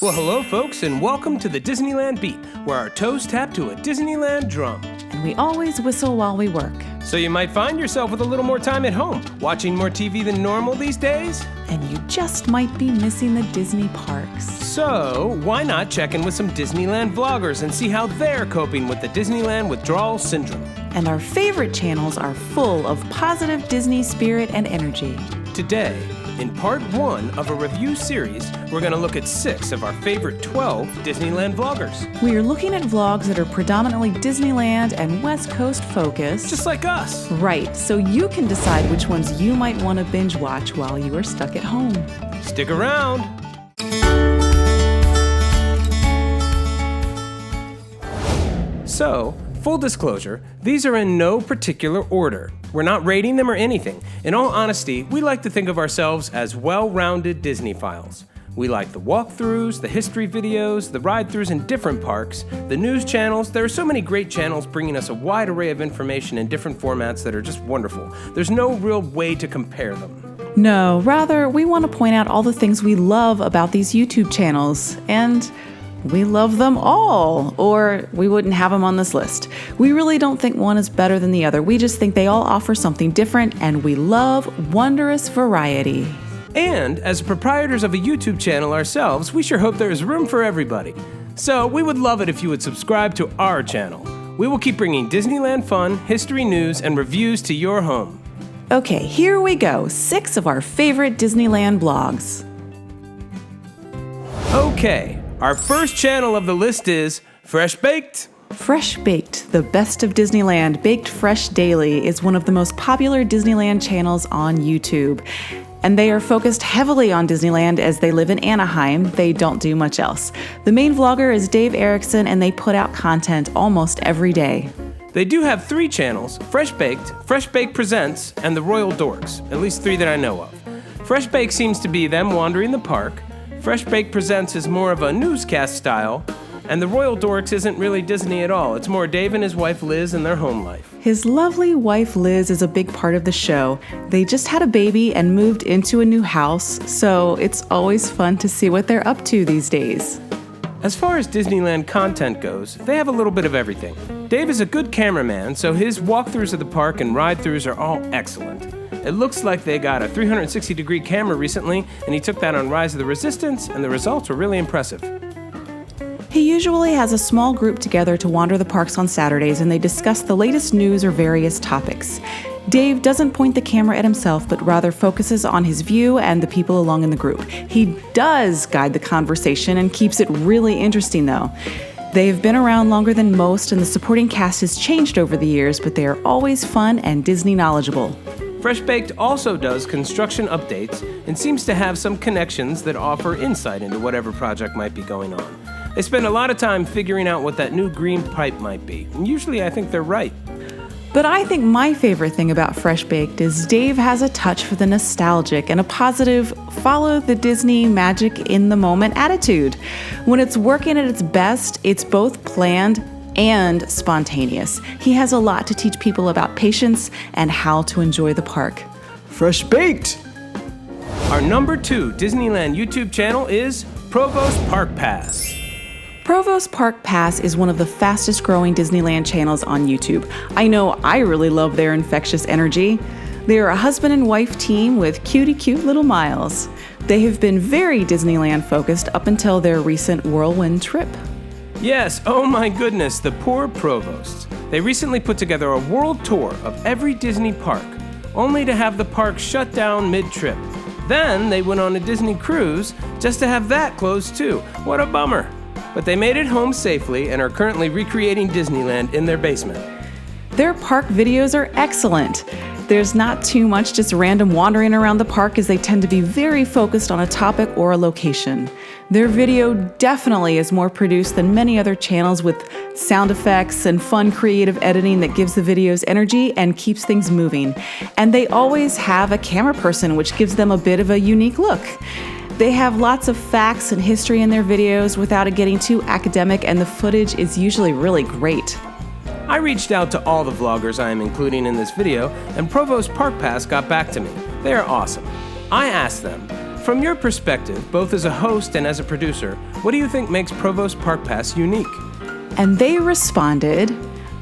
Well, hello, folks, and welcome to the Disneyland Beat, where our toes tap to a Disneyland drum. And we always whistle while we work. So you might find yourself with a little more time at home, watching more TV than normal these days. And you just might be missing the Disney parks. So why not check in with some Disneyland vloggers and see how they're coping with the Disneyland withdrawal syndrome. And our favorite channels are full of positive Disney spirit and energy. Today, in part 1 of a review series, we're going to look at 6 of our favorite 12 Disneyland vloggers. We are looking at vlogs that are predominantly Disneyland and West Coast focused. Just like us. Right, so you can decide which ones you might want to binge watch while you are stuck at home. Stick around. So, full disclosure, these are in no particular order. We're not rating them or anything. In all honesty, we like to think of ourselves as well-rounded Disney files. We like the walkthroughs, the history videos, the ride-throughs in different parks, the news channels. There are so many great channels bringing us a wide array of information in different formats that are just wonderful. There's no real way to compare them. No, rather, we want to point out all the things we love about these YouTube channels, and we love them all, or we wouldn't have them on this list. We really don't think one is better than the other. We just think they all offer something different, and we love wondrous variety. And as proprietors of a YouTube channel ourselves, we sure hope there is room for everybody. So we would love it if you would subscribe to our channel. We will keep bringing Disneyland fun, history news, and reviews to your home. Okay, here we go. 6 of our favorite Disneyland blogs. Okay. Our first channel of the list is Fresh Baked. Fresh Baked, the best of Disneyland, baked fresh daily, is one of the most popular Disneyland channels on YouTube. And they are focused heavily on Disneyland as they live in Anaheim. They don't do much else. The main vlogger is Dave Erickson, and they put out content almost every day. They do have 3 channels, Fresh Baked Presents, and The Royal Dorks, at least 3 that I know of. Fresh Baked seems to be them wandering the park. Fresh Baked Presents is more of a newscast style, and The Royal Dorks isn't really Disney at all. It's more Dave and his wife Liz and their home life. His lovely wife Liz is a big part of the show. They just had a baby and moved into a new house, so it's always fun to see what they're up to these days. As far as Disneyland content goes, they have a little bit of everything. Dave is a good cameraman, so his walkthroughs of the park and ride-throughs are all excellent. It looks like they got a 360-degree camera recently, and he took that on Rise of the Resistance, and the results were really impressive. He usually has a small group together to wander the parks on Saturdays, and they discuss the latest news or various topics. Dave doesn't point the camera at himself, but rather focuses on his view and the people along in the group. He does guide the conversation and keeps it really interesting, though. They've been around longer than most, and the supporting cast has changed over the years, but they are always fun and Disney knowledgeable. Fresh Baked also does construction updates and seems to have some connections that offer insight into whatever project might be going on. They spend a lot of time figuring out what that new green pipe might be, and usually I think they're right. But I think my favorite thing about Fresh Baked is Dave has a touch for the nostalgic and a positive, follow the Disney magic in the moment attitude. When it's working at its best, it's both planned and spontaneous. He has a lot to teach people about patience and how to enjoy the park. Fresh Baked! Our number 2 Disneyland YouTube channel is Provost Park Pass. Provost Park Pass is one of the fastest growing Disneyland channels on YouTube. I know I really love their infectious energy. They are a husband and wife team with cute little miles. They have been very Disneyland focused up until their recent whirlwind trip. Yes, oh my goodness, the poor Provosts. They recently put together a world tour of every Disney park, only to have the park shut down mid-trip. Then they went on a Disney cruise just to have that closed too. What a bummer. But they made it home safely and are currently recreating Disneyland in their basement. Their park videos are excellent. There's not too much just random wandering around the park, as they tend to be very focused on a topic or a location. Their video definitely is more produced than many other channels, with sound effects and fun creative editing that gives the videos energy and keeps things moving. And they always have a camera person, which gives them a bit of a unique look. They have lots of facts and history in their videos without it getting too academic, and the footage is usually really great. I reached out to all the vloggers I am including in this video, and Provost Park Pass got back to me. They are awesome. I asked them, from your perspective, both as a host and as a producer, what do you think makes Provost Park Pass unique? And they responded,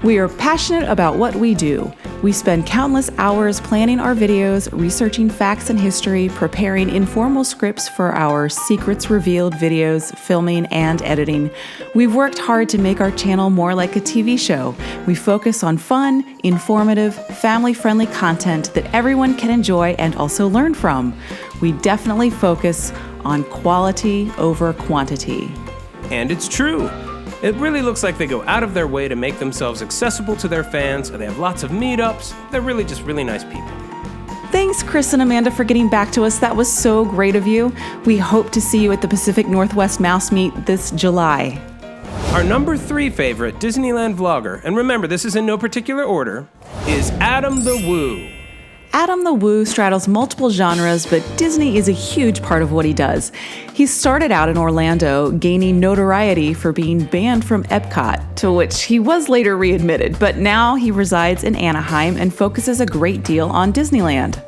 "We are passionate about what we do. We spend countless hours planning our videos, researching facts and history, preparing informal scripts for our Secrets Revealed videos, filming and editing. We've worked hard to make our channel more like a TV show. We focus on fun, informative, family-friendly content that everyone can enjoy and also learn from. We definitely focus on quality over quantity." And it's true. It really looks like they go out of their way to make themselves accessible to their fans. They have lots of meetups. They're really just really nice people. Thanks, Chris and Amanda, for getting back to us. That was so great of you. We hope to see you at the Pacific Northwest Mouse Meet this July. Our number 3 favorite Disneyland vlogger, and remember this is in no particular order, is Adam the Woo. Adam the Woo straddles multiple genres, but Disney is a huge part of what he does. He started out in Orlando, gaining notoriety for being banned from Epcot, to which he was later readmitted, but now he resides in Anaheim and focuses a great deal on Disneyland.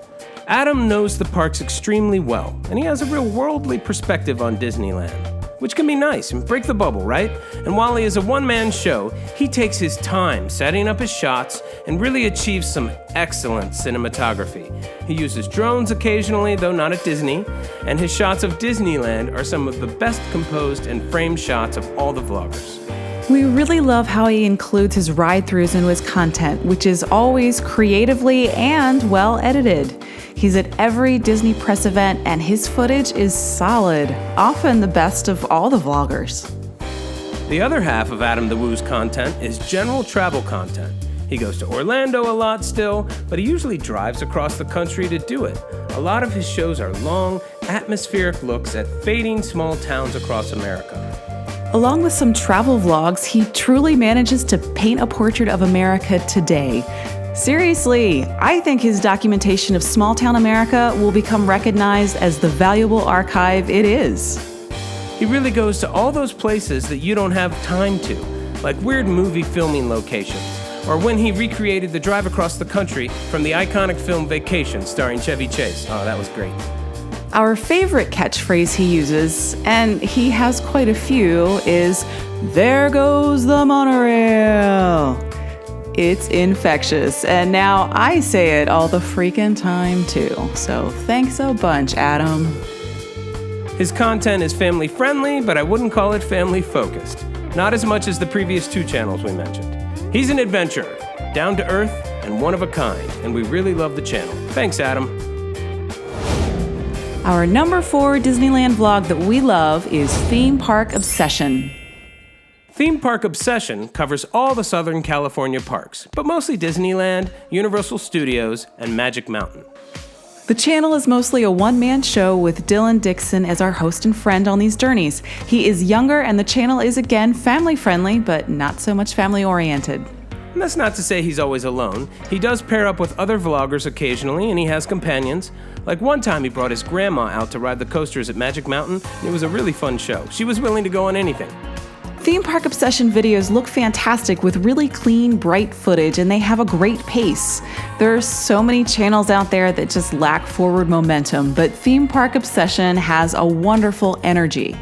Adam knows the parks extremely well, and he has a real worldly perspective on Disneyland, which can be nice and break the bubble, right? And while he is a one-man show, he takes his time setting up his shots and really achieves some excellent cinematography. He uses drones occasionally, though not at Disney, and his shots of Disneyland are some of the best composed and framed shots of all the vloggers. We really love how he includes his ride-throughs into his content, which is always creatively and well edited. He's at every Disney press event, and his footage is solid, often the best of all the vloggers. The other half of Adam the Woo's content is general travel content. He goes to Orlando a lot still, but he usually drives across the country to do it. A lot of his shows are long, atmospheric looks at fading small towns across America. Along with some travel vlogs, he truly manages to paint a portrait of America today. Seriously, I think his documentation of small-town America will become recognized as the valuable archive it is. He really goes to all those places that you don't have time to, like weird movie filming locations, or when he recreated the drive across the country from the iconic film Vacation starring Chevy Chase. Oh, that was great. Our favorite catchphrase he uses, and he has quite a few, is, "There goes the monorail." It's infectious, and now I say it all the freaking time too. So thanks a bunch, Adam. His content is family friendly, but I wouldn't call it family focused. Not as much as the previous 2 channels we mentioned. He's an adventurer, down to earth, and one of a kind, and we really love the channel. Thanks, Adam. Our number 4 Disneyland vlog that we love is Theme Park Obsession. Theme Park Obsession covers all the Southern California parks, but mostly Disneyland, Universal Studios, and Magic Mountain. The channel is mostly a one-man show with Dylan Dixon as our host and friend on these journeys. He is younger, and the channel is again family-friendly, but not so much family-oriented. And that's not to say he's always alone. He does pair up with other vloggers occasionally, and he has companions. Like one time he brought his grandma out to ride the coasters at Magic Mountain, and it was a really fun show. She was willing to go on anything. Theme Park Obsession videos look fantastic with really clean, bright footage, and they have a great pace. There are so many channels out there that just lack forward momentum, but Theme Park Obsession has a wonderful energy.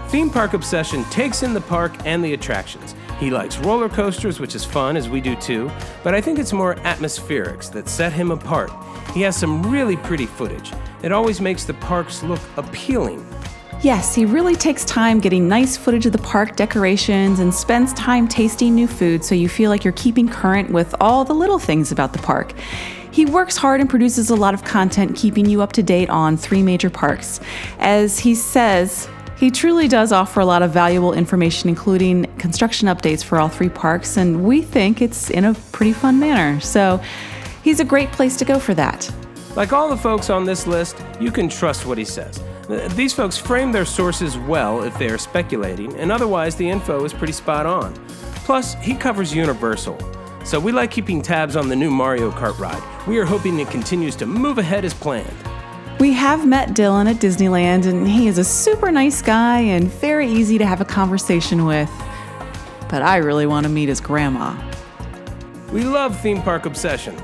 Theme Park Obsession takes in the park and the attractions. He likes roller coasters, which is fun, as we do too, but I think it's more atmospherics that set him apart. He has some really pretty footage. It always makes the parks look appealing. Yes, he really takes time getting nice footage of the park decorations and spends time tasting new food so you feel like you're keeping current with all the little things about the park. He works hard and produces a lot of content keeping you up to date on 3 major parks. As he says, he truly does offer a lot of valuable information, including construction updates for all 3 parks, and we think it's in a pretty fun manner. So he's a great place to go for that. Like all the folks on this list, you can trust what he says. These folks frame their sources well if they are speculating, and otherwise the info is pretty spot on. Plus, he covers Universal, so we like keeping tabs on the new Mario Kart ride. We are hoping it continues to move ahead as planned. We have met Dylan at Disneyland, and he is a super nice guy and very easy to have a conversation with. But I really want to meet his grandma. We love Theme Park Obsession.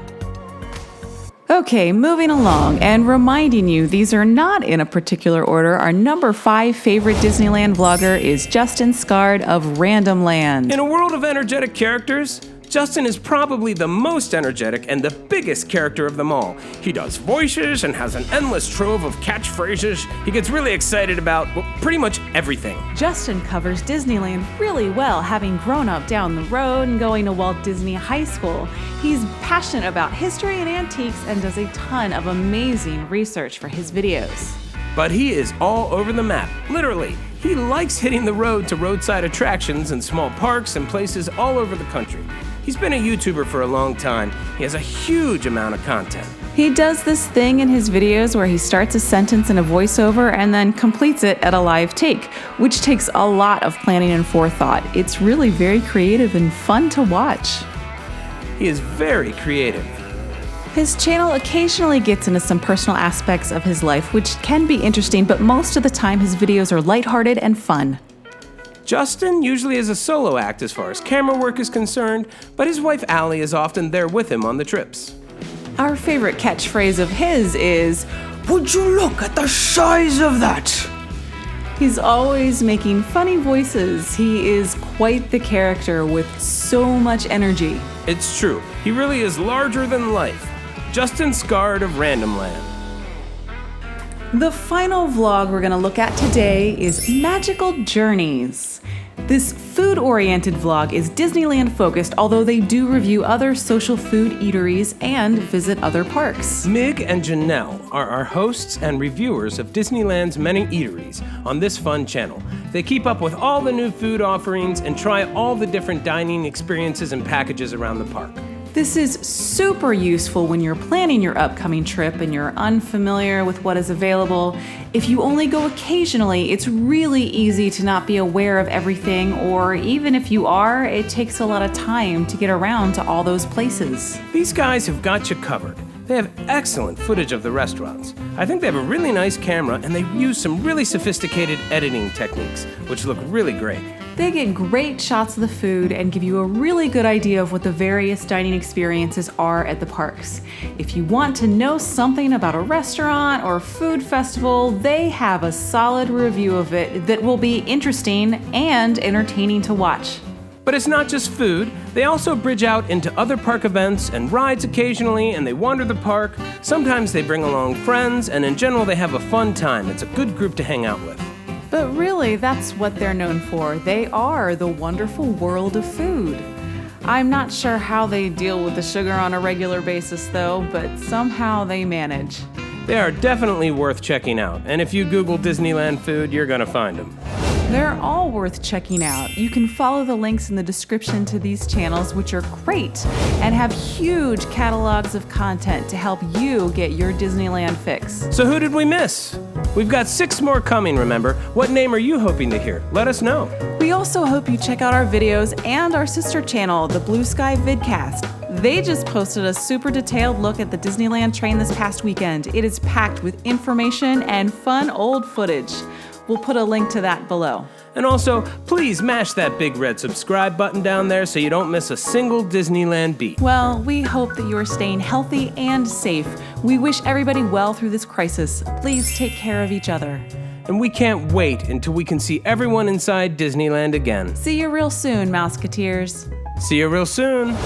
Okay, moving along and reminding you these are not in a particular order. Our number 5 favorite Disneyland vlogger is Justin Scard of Random Land. In a world of energetic characters, Justin is probably the most energetic and the biggest character of them all. He does voices and has an endless trove of catchphrases. He gets really excited about, well, pretty much everything. Justin covers Disneyland really well, having grown up down the road and going to Walt Disney High School. He's passionate about history and antiques and does a ton of amazing research for his videos. But he is all over the map, literally. He likes hitting the road to roadside attractions and small parks and places all over the country. He's been a YouTuber for a long time. He has a huge amount of content. He does this thing in his videos where he starts a sentence in a voiceover and then completes it at a live take, which takes a lot of planning and forethought. It's really very creative and fun to watch. He is very creative. His channel occasionally gets into some personal aspects of his life, which can be interesting, but most of the time his videos are lighthearted and fun. Justin usually is a solo act as far as camera work is concerned, but his wife Allie is often there with him on the trips. Our favorite catchphrase of his is, "Would you look at the size of that?" He's always making funny voices. He is quite the character with so much energy. It's true, he really is larger than life. Justin Scard of Random Land. The final vlog we're going to look at today is Magical Journeys. This food-oriented vlog is Disneyland focused, although they do review other social food eateries and visit other parks. Mig and Janelle are our hosts and reviewers of Disneyland's many eateries on this fun channel. They keep up with all the new food offerings and try all the different dining experiences and packages around the park. This is super useful when you're planning your upcoming trip and you're unfamiliar with what is available. If you only go occasionally, it's really easy to not be aware of everything, or even if you are, it takes a lot of time to get around to all those places. These guys have got you covered. They have excellent footage of the restaurants. I think they have a really nice camera and they use some really sophisticated editing techniques, which look really great. They get great shots of the food and give you a really good idea of what the various dining experiences are at the parks. If you want to know something about a restaurant or food festival, they have a solid review of it that will be interesting and entertaining to watch. But it's not just food. They also bridge out into other park events and rides occasionally, and they wander the park. Sometimes they bring along friends, and in general they have a fun time. It's a good group to hang out with. But really, that's what they're known for. They are the wonderful world of food. I'm not sure how they deal with the sugar on a regular basis though, but somehow they manage. They are definitely worth checking out, and if you Google Disneyland food, you're gonna find them. They're all worth checking out. You can follow the links in the description to these channels, which are great and have huge catalogs of content to help you get your Disneyland fix. So who did we miss? We've got 6 more coming, remember? What name are you hoping to hear? Let us know. We also hope you check out our videos and our sister channel, the Blue Sky Vidcast. They just posted a super detailed look at the Disneyland train this past weekend. It is packed with information and fun old footage. We'll put a link to that below. And also, please mash that big red subscribe button down there so you don't miss a single Disneyland Beat. Well, we hope that you are staying healthy and safe. We wish everybody well through this crisis. Please take care of each other. And we can't wait until we can see everyone inside Disneyland again. See you real soon, Mouseketeers. See you real soon.